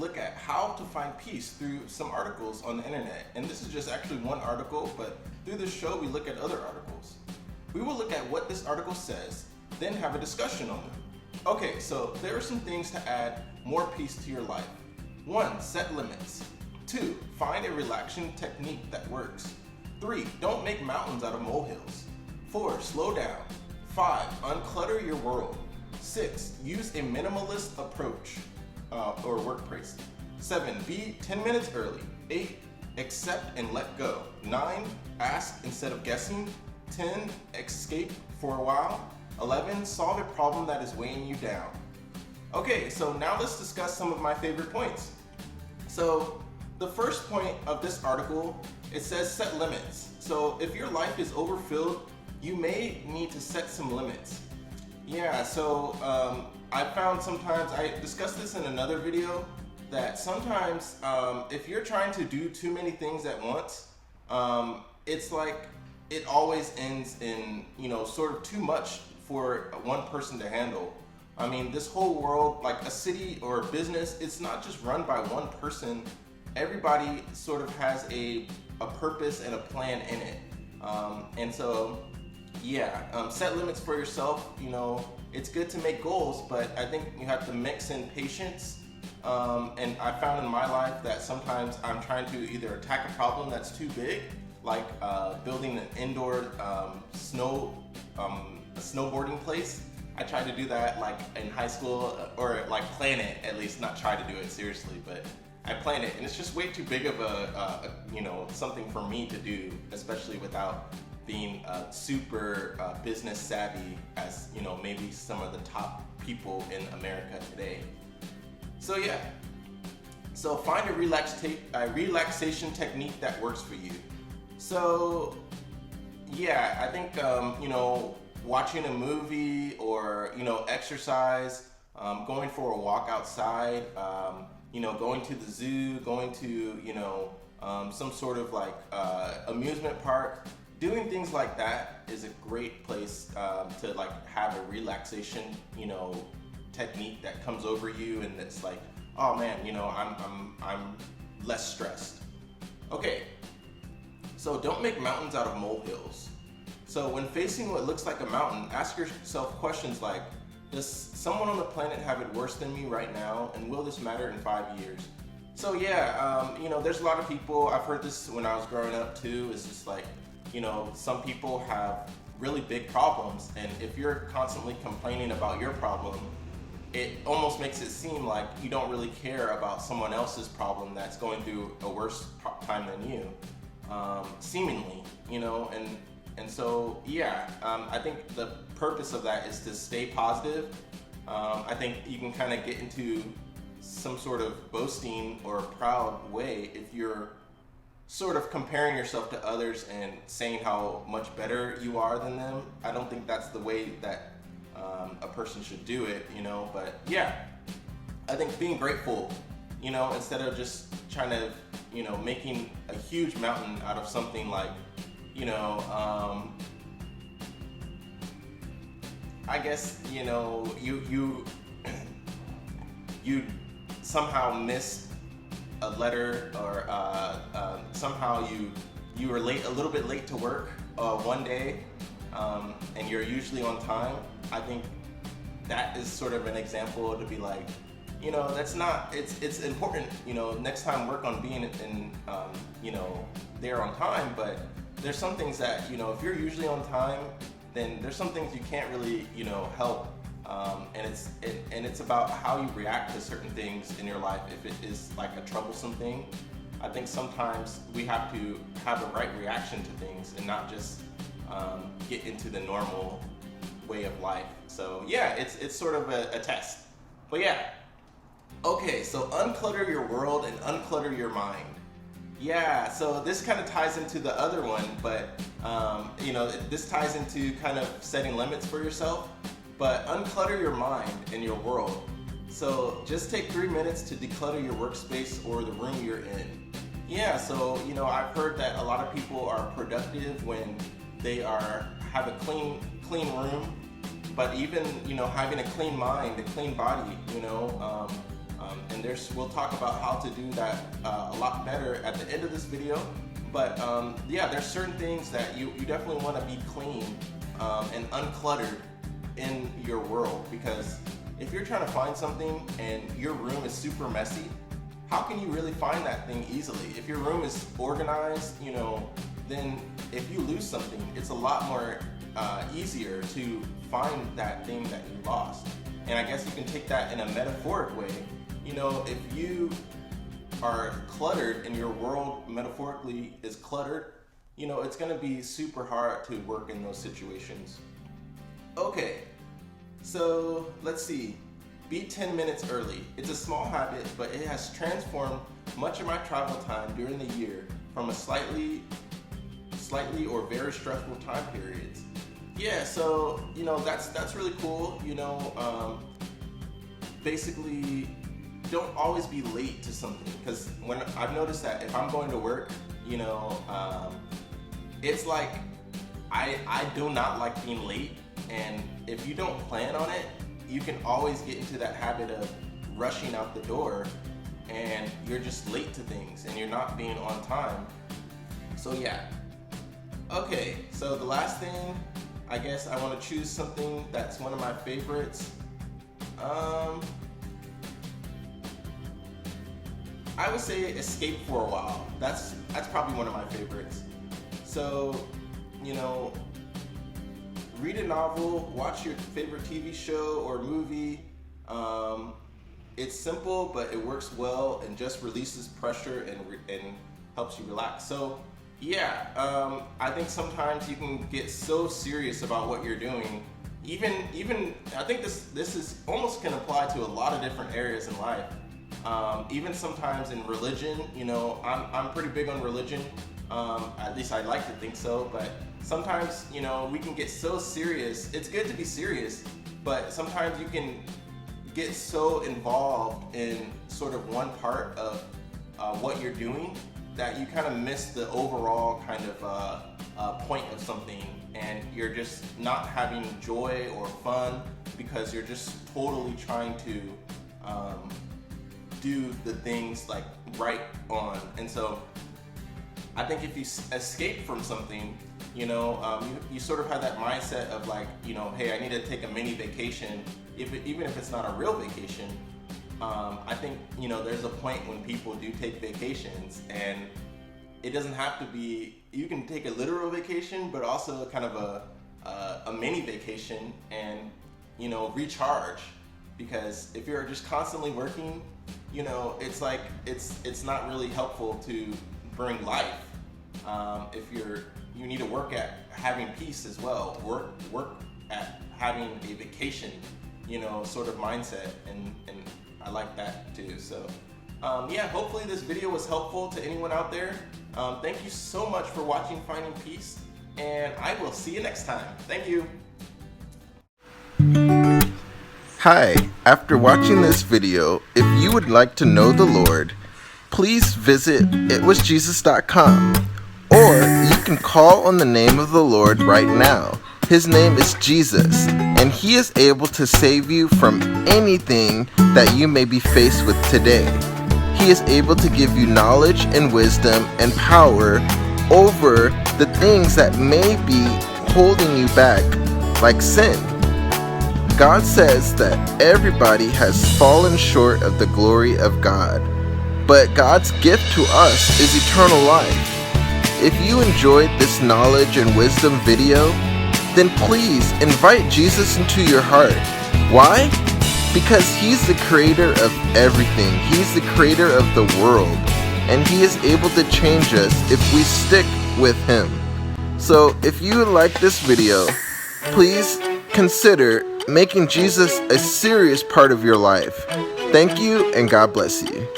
look at how to find peace through some articles on the internet. And this is just actually one article, but through this show we look at other articles. We will look at what this article says, then have a discussion on them. Okay, so there are some things to add more peace to your life. 1. Set limits. 2. Find a relaxing technique that works. 3. Don't make mountains out of molehills. 4. Slow down. 5. Unclutter your world. 6. Use a minimalist approach or workplace. 7. Be 10 minutes early. 8. Accept and let go. 9. Ask instead of guessing. 10. Escape for a while. 11. Solve a problem that is weighing you down. Okay, so now let's discuss some of my favorite points. So the first point of this article, it says set limits. So if your life is overfilled, you may need to set some limits. Yeah, so I found sometimes, I discussed this in another video, that sometimes if you're trying to do too many things at once, it's like it always ends in, sort of too much for one person to handle. I mean, this whole world, like a city or a business, it's not just run by one person. Everybody sort of has a purpose and a plan in it. And so, yeah, set limits for yourself. It's good to make goals, but I think you have to mix in patience. And I found in my life that sometimes I'm trying to either attack a problem that's too big, like building an indoor snowboarding place. I tried to do that like in high school, or like plan it, at least, not try to do it seriously, but I plan it, and it's just way too big of a something for me to do, especially without being super business savvy as maybe some of the top people in America today. So yeah, so find a relaxation technique that works for you. So yeah, I think watching a movie or exercise, going for a walk outside, going to the zoo, going to some sort of like amusement park, doing things like that is a great place to like have a relaxation technique that comes over you, and it's like, oh man, I'm less stressed. Okay, so don't make mountains out of molehills. So when facing what looks like a mountain, ask yourself questions like, does someone on the planet have it worse than me right now, and will this matter in 5 years? So yeah, there's a lot of people, I've heard this when I was growing up too, it's just like, some people have really big problems, and if you're constantly complaining about your problem, it almost makes it seem like you don't really care about someone else's problem that's going through a worse time than you, seemingly, and so, yeah, I think the purpose of that is to stay positive. I think you can kind of get into some sort of boasting or proud way if you're sort of comparing yourself to others and saying how much better you are than them. I don't think that's the way that a person should do it, but yeah, I think being grateful, instead of just trying to, making a huge mountain out of something like, I guess, you somehow missed a letter, or somehow you were a little bit late to work one day, and you're usually on time. I think that is sort of an example to be like, that's not, it's important, next time work on being in, there on time, but there's some things that, if you're usually on time, then there's some things you can't really, help. And it's about how you react to certain things in your life. If it is like a troublesome thing, I think sometimes we have to have a right reaction to things and not just get into the normal way of life. So yeah, it's sort of a test. But yeah, okay, so unclutter your world and unclutter your mind. Yeah, so this kind of ties into the other one, but this ties into kind of setting limits for yourself, but unclutter your mind and your world. So just take 3 minutes to declutter your workspace or the room you're in. Yeah, so I've heard that a lot of people are productive when they have a clean room, but even having a clean mind, a clean body, And we'll talk about how to do that a lot better at the end of this video. But yeah, there's certain things that you definitely want to be clean and uncluttered in your world, because if you're trying to find something and your room is super messy, how can you really find that thing easily? If your room is organized, then if you lose something, it's a lot more easier to find that thing that you lost. And I guess you can take that in a metaphoric way. If you are cluttered and your world metaphorically is cluttered, it's gonna be super hard to work in those situations. Okay, so let's see. Be 10 minutes early. It's a small habit, but it has transformed much of my travel time during the year from a slightly or very stressful time periods. Yeah, so that's really cool. Basically, don't always be late to something, because when I've noticed that if I'm going to work, it's like I do not like being late, and if you don't plan on it, you can always get into that habit of rushing out the door and you're just late to things and you're not being on time. So yeah. Okay, so the last thing, I guess I want to choose something that's one of my favorites. I would say escape for a while. That's probably one of my favorites. So, read a novel, watch your favorite TV show or movie. It's simple, but it works well and just releases pressure and helps you relax. So yeah, I think sometimes you can get so serious about what you're doing. Even I think this is almost can apply to a lot of different areas in life. Even sometimes in religion, I'm pretty big on religion. At least I like to think so, but sometimes, we can get so serious. It's good to be serious, but sometimes you can get so involved in sort of one part of what you're doing that you kind of miss the overall kind of point of something, and you're just not having joy or fun because you're just totally trying to do the things like right on. And so I think if you escape from something, you sort of have that mindset of like, hey, I need to take a mini vacation, even if it's not a real vacation. I think, there's a point when people do take vacations, and it doesn't have to be, you can take a literal vacation, but also kind of a mini vacation and, recharge. Because if you're just constantly working, it's like, it's not really helpful to bring life. If you need to work at having peace as well, work at having a vacation, sort of mindset, and I like that too. So yeah, hopefully this video was helpful to anyone out there. Thank you so much for watching Finding Peace, and I will see you next time. Thank you. Hi, after watching this video, if you would like to know the Lord, please visit itwasjesus.com, or you can call on the name of the Lord right now. His name is Jesus, and He is able to save you from anything that you may be faced with today. He is able to give you knowledge and wisdom and power over the things that may be holding you back, like sin. God says that everybody has fallen short of the glory of God, but God's gift to us is eternal life. If you enjoyed this knowledge and wisdom video, then please invite Jesus into your heart. Why? Because He's the creator of everything. He's the creator of the world, and He is able to change us if we stick with Him. So if you like this video, please consider making Jesus a serious part of your life. Thank you, and God bless you.